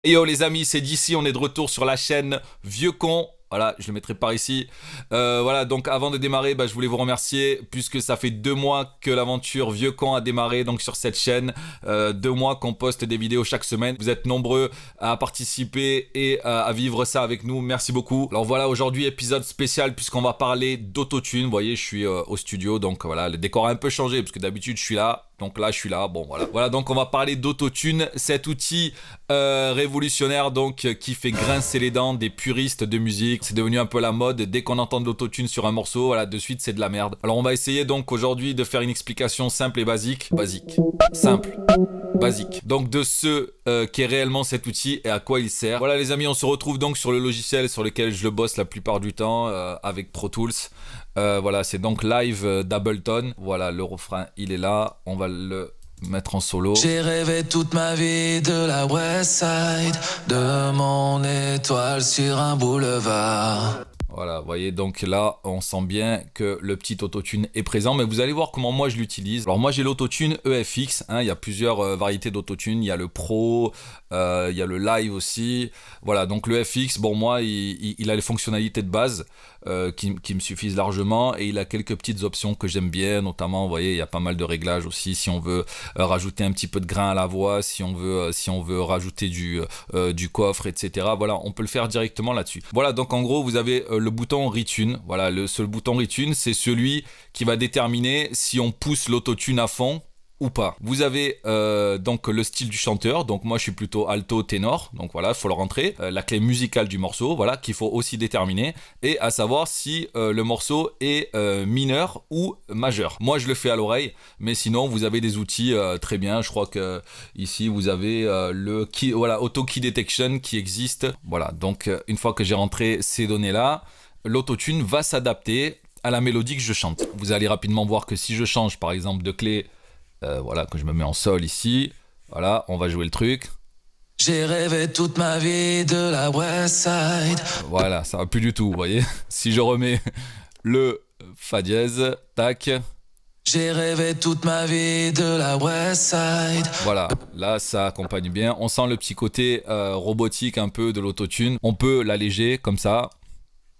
Et yo les amis, c'est d'ici, on est de retour sur la chaîne Vieux Con. Voilà, je le mettrai par ici. Voilà, donc avant de démarrer, je voulais vous remercier puisque ça fait 2 mois que l'aventure Vieux Con a démarré donc sur cette chaîne. 2 mois qu'on poste des vidéos chaque semaine. Vous êtes nombreux à participer et à vivre ça avec nous. Merci beaucoup. Alors voilà, aujourd'hui épisode spécial puisqu'on va parler d'autotune. Vous voyez, je suis au studio, donc voilà, le décor a un peu changé parce que d'habitude je suis là. Donc là, je suis là. Bon, voilà. Voilà, donc on va parler d'autotune, cet outil révolutionnaire donc qui fait grincer les dents des puristes de musique. C'est devenu un peu la mode. Dès qu'on entend de l'autotune sur un morceau, voilà, de suite c'est de la merde. Alors on va essayer donc aujourd'hui de faire une explication simple et basique. Simple, basique. Donc de ce qu'est réellement cet outil et à quoi il sert. Voilà les amis, on se retrouve donc sur le logiciel sur lequel je le bosse la plupart du temps avec Pro Tools. Voilà, c'est donc Live d'Ableton. Voilà, le refrain, il est là. On va le mettre en solo. J'ai rêvé toute ma vie de la West Side, de mon étoile sur un boulevard. Voilà, vous voyez, donc là, on sent bien que le petit autotune est présent, mais vous allez voir comment moi je l'utilise. Alors moi j'ai l'autotune EFX, il y a plusieurs variétés d'autotune, il y a le Pro, il y a le Live aussi. Voilà, donc le FX, bon moi, il a les fonctionnalités de base qui me suffisent largement, et il a quelques petites options que j'aime bien, notamment, vous voyez, il y a pas mal de réglages aussi, si on veut rajouter un petit peu de grain à la voix, si on veut rajouter du coffre, etc. Voilà, on peut le faire directement là-dessus. Voilà, donc en gros, vous avez le bouton Retune. Voilà, le seul bouton Retune, c'est celui qui va déterminer si on pousse l'autotune à fond ou pas. Vous avez donc le style du chanteur, donc moi je suis plutôt alto ténor, donc voilà, il faut le rentrer, la clé musicale du morceau, voilà, qu'il faut aussi déterminer, et à savoir si le morceau est mineur ou majeur. Moi je le fais à l'oreille, mais sinon vous avez des outils très bien, je crois que ici vous avez le key, voilà, Auto Key Detection qui existe, voilà, donc une fois que j'ai rentré ces données là, l'autotune va s'adapter à la mélodie que je chante. Vous allez rapidement voir que si je change par exemple de clé, voilà, que je me mets en sol ici, voilà, on va jouer le truc. J'ai rêvé toute ma vie de la West Side. Voilà, ça va plus du tout, vous voyez. Si je remets le Fa dièse, tac. J'ai rêvé toute ma vie de la West Side. Voilà, là ça accompagne bien. On sent le petit côté robotique un peu de l'autotune. On peut l'alléger comme ça.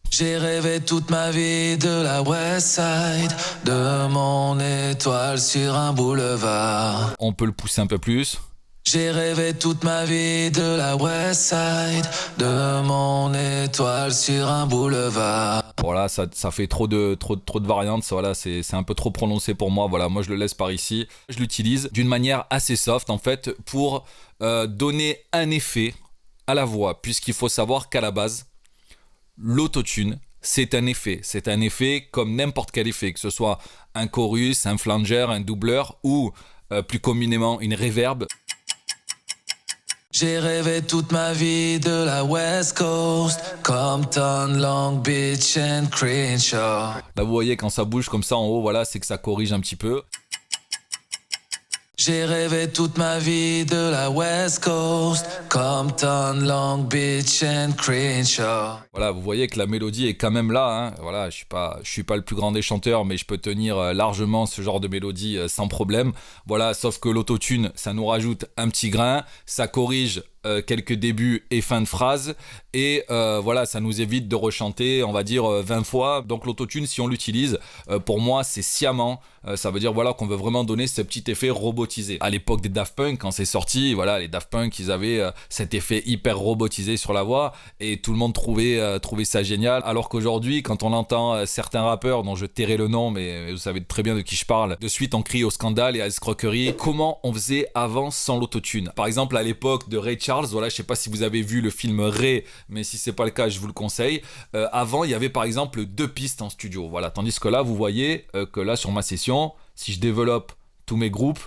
J'ai rêvé toute ma vie de la West Side, de mon étoile sur un boulevard. On peut le pousser un peu plus. J'ai rêvé toute ma vie de la West Side, de mon étoile sur un boulevard. Voilà, ça fait trop de variantes, voilà, c'est un peu trop prononcé pour moi, voilà, moi je le laisse par ici. Je l'utilise d'une manière assez soft en fait pour donner un effet à la voix, puisqu'il faut savoir qu'à la base, l'autotune, c'est un effet comme n'importe quel effet, que ce soit un chorus, un flanger, un doubleur ou plus communément une reverb. J'ai rêvé toute ma vie de la West Coast, Compton, Long Beach and Crenshaw. Là vous voyez quand ça bouge comme ça en haut, voilà, c'est que ça corrige un petit peu. J'ai rêvé toute ma vie de la West Coast, Compton, Long Beach and Crenshaw. Voilà, vous voyez que la mélodie est quand même là, Voilà, je suis pas le plus grand des chanteurs, mais je peux tenir largement ce genre de mélodie sans problème. Voilà, sauf que l'autotune, ça nous rajoute un petit grain, ça corrige quelques débuts et fins de phrases, et voilà, ça nous évite de rechanter, on va dire 20 fois. Donc l'autotune, si on l'utilise, pour moi c'est sciemment, ça veut dire voilà qu'on veut vraiment donner ce petit effet robotisé. À l'époque des Daft Punk, quand c'est sorti, voilà, les Daft Punk, ils avaient cet effet hyper robotisé sur la voix, et tout le monde trouvait ça génial, alors qu'aujourd'hui, quand on entend certains rappeurs dont je tairai le nom, mais vous savez très bien de qui je parle, de suite on crie au scandale et à l'escroquerie. Comment on faisait avant sans l'autotune? Par exemple, à l'époque de Ray Charles, voilà, je sais pas si vous avez vu le film Ray, mais si c'est pas le cas, je vous le conseille. Avant, il y avait par exemple 2 pistes en studio, voilà, tandis que là, vous voyez que là, sur ma session, si je développe tous mes groupes,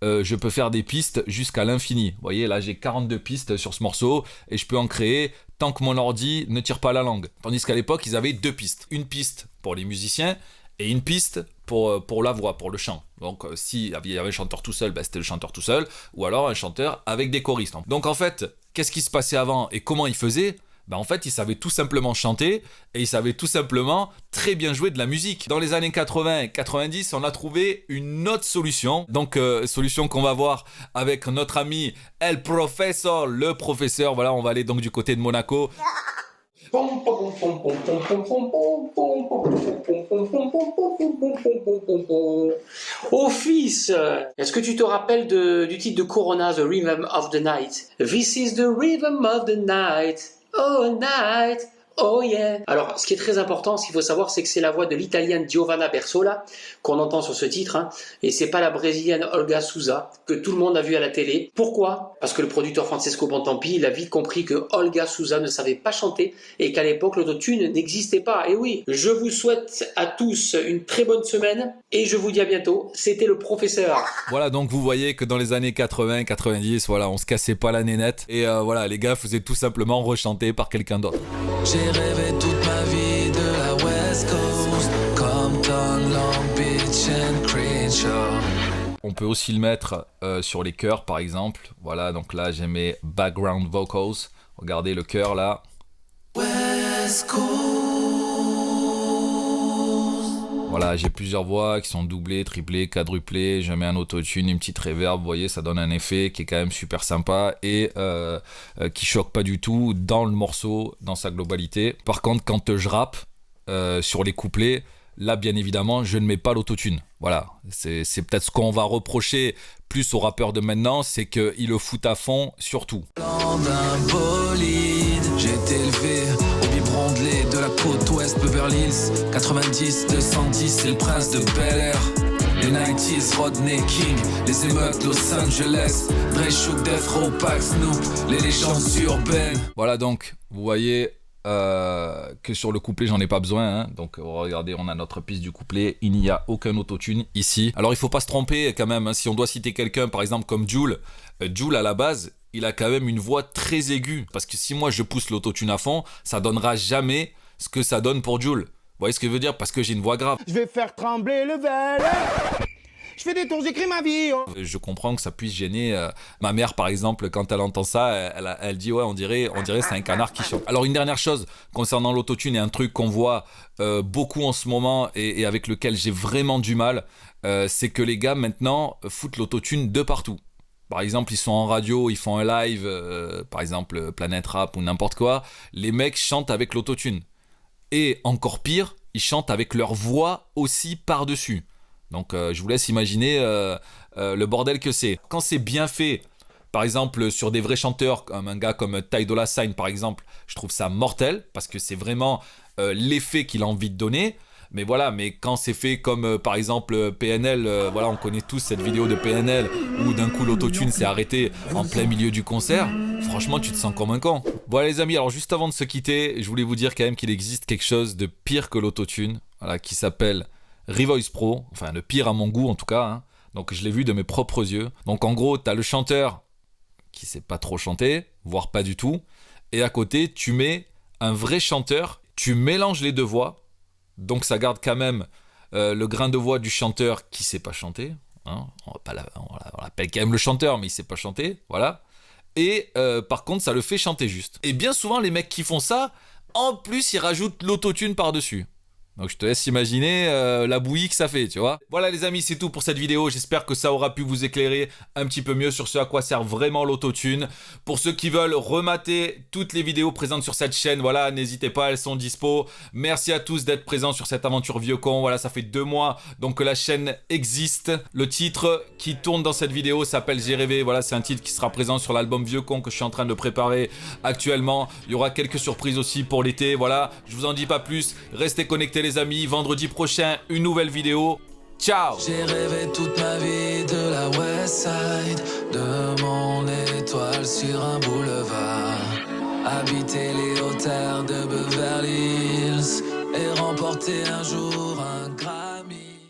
je peux faire des pistes jusqu'à l'infini. Vous voyez, là, j'ai 42 pistes sur ce morceau, et je peux en créer tant que mon ordi ne tire pas la langue. Tandis qu'à l'époque, ils avaient 2 pistes. Une piste pour les musiciens, et une piste pour la voix, pour le chant. Donc s'il y avait un chanteur tout seul, c'était le chanteur tout seul, ou alors un chanteur avec des choristes. Donc en fait, qu'est-ce qui se passait avant et comment ils faisaient? en fait, il savait tout simplement chanter et il savait tout simplement très bien jouer de la musique. Dans les années 80 et 90, on a trouvé une autre solution. Donc, solution qu'on va voir avec notre ami El Professor, le professeur. Voilà, on va aller donc du côté de Monaco. Oh fils, est-ce que tu te rappelles du titre de Corona, The Rhythm of the Night? This is the rhythm of the night, oh night, oh yeah. Alors, ce qui est très important, ce qu'il faut savoir, c'est que c'est la voix de l'italienne Giovanna Bersola qu'on entend sur ce titre, hein, et c'est pas la brésilienne Olga Souza que tout le monde a vu à la télé. Pourquoi? Parce que le producteur Francesco Bontempi, il a vite compris que Olga Souza ne savait pas chanter et qu'à l'époque l'autotune n'existait pas. Et oui, je vous souhaite à tous une très bonne semaine et je vous dis à bientôt. C'était le professeur. Voilà, donc vous voyez que dans les années 80, 90, voilà, on se cassait pas la nénette et voilà, les gars faisaient tout simplement rechanter par quelqu'un d'autre. J'ai rêvé toute ma vie de la West Coast, Compton, Long Beach and Crenshaw. On peut aussi le mettre sur les chœurs par exemple. Voilà, donc là j'ai mes background vocals. Regardez le chœur là. West Coast. Voilà, j'ai plusieurs voix qui sont doublées, triplées, quadruplées. Je mets un autotune, une petite reverb. Vous voyez, ça donne un effet qui est quand même super sympa et qui choque pas du tout dans le morceau, dans sa globalité. Par contre, quand je rappe sur les couplets, là, bien évidemment, je ne mets pas l'autotune. Voilà, c'est peut-être ce qu'on va reprocher plus aux rappeurs de maintenant, c'est qu'ils le foutent à fond, surtout. Dans d'un bolide, j'ai été élevé au biberon de lait de la côte ouest, Beverly Hills. 90, 210, c'est le prince de Bel-Air. Les 90s, Rodney King, les émeutes Los Angeles, Dre, Shook, Death Row, Pac, Snoop, les légendes urbaines. Voilà donc, vous voyez que sur le couplet j'en ai pas besoin, hein. Donc regardez, on a notre piste du couplet, il n'y a aucun autotune ici. Alors il faut pas se tromper quand même, hein. Si on doit citer quelqu'un par exemple comme Jul, Jul à la base il a quand même une voix très aiguë, parce que si moi je pousse l'autotune à fond, ça donnera jamais ce que ça donne pour Jul. Vous voyez ce que je veux dire? Parce que j'ai une voix grave. Je vais faire trembler le verre. Je fais des tours, j'écris ma vie. Oh. Je comprends que ça puisse gêner ma mère par exemple, quand elle entend ça, elle dit ouais, on dirait c'est un canard qui chante. Alors une dernière chose concernant l'autotune et un truc qu'on voit beaucoup en ce moment et avec lequel j'ai vraiment du mal, c'est que les gars maintenant foutent l'autotune de partout. Par exemple, ils sont en radio, ils font un live, par exemple Planète Rap ou n'importe quoi, les mecs chantent avec l'autotune. Et encore pire, ils chantent avec leur voix aussi par-dessus. Donc je vous laisse imaginer le bordel que c'est. Quand c'est bien fait, par exemple sur des vrais chanteurs, comme un gars comme Ty Dolla $ign par exemple, je trouve ça mortel, parce que c'est vraiment l'effet qu'il a envie de donner. Mais voilà, mais quand c'est fait comme par exemple PNL, voilà, on connaît tous cette vidéo de PNL où d'un coup l'autotune s'est arrêté en plein milieu du concert. Franchement, tu te sens comme un con. Voilà les amis, alors juste avant de se quitter, je voulais vous dire quand même qu'il existe quelque chose de pire que l'autotune, voilà, qui s'appelle Revoice Pro, enfin le pire à mon goût en tout cas, hein. Donc je l'ai vu de mes propres yeux. Donc en gros, t'as le chanteur qui sait pas trop chanter, voire pas du tout, et à côté tu mets un vrai chanteur, tu mélanges les deux voix, donc ça garde quand même le grain de voix du chanteur qui sait pas chanter, hein. On l'appelle quand même le chanteur, mais il sait pas chanter, voilà. Et par contre ça le fait chanter juste. Et bien souvent les mecs qui font ça, en plus ils rajoutent l'autotune par-dessus. Donc je te laisse imaginer la bouillie que ça fait, tu vois. Voilà les amis, c'est tout pour cette vidéo. J'espère que ça aura pu vous éclairer un petit peu mieux sur ce à quoi sert vraiment l'autotune. Pour ceux qui veulent remater toutes les vidéos présentes sur cette chaîne, voilà, n'hésitez pas, elles sont dispo. Merci à tous d'être présents sur cette aventure vieux con. Voilà, ça fait 2 mois donc que la chaîne existe. Le titre qui tourne dans cette vidéo s'appelle J'ai rêvé. Voilà, c'est un titre qui sera présent sur l'album Vieux con que je suis en train de préparer actuellement. Il y aura quelques surprises aussi pour l'été. Voilà, je vous en dis pas plus. Restez connectés les amis, vendredi prochain, une nouvelle vidéo. Ciao! J'ai rêvé toute ma vie de la West Side, de mon étoile sur un boulevard. Habiter les hauteurs de Beverly Hills et remporter un jour un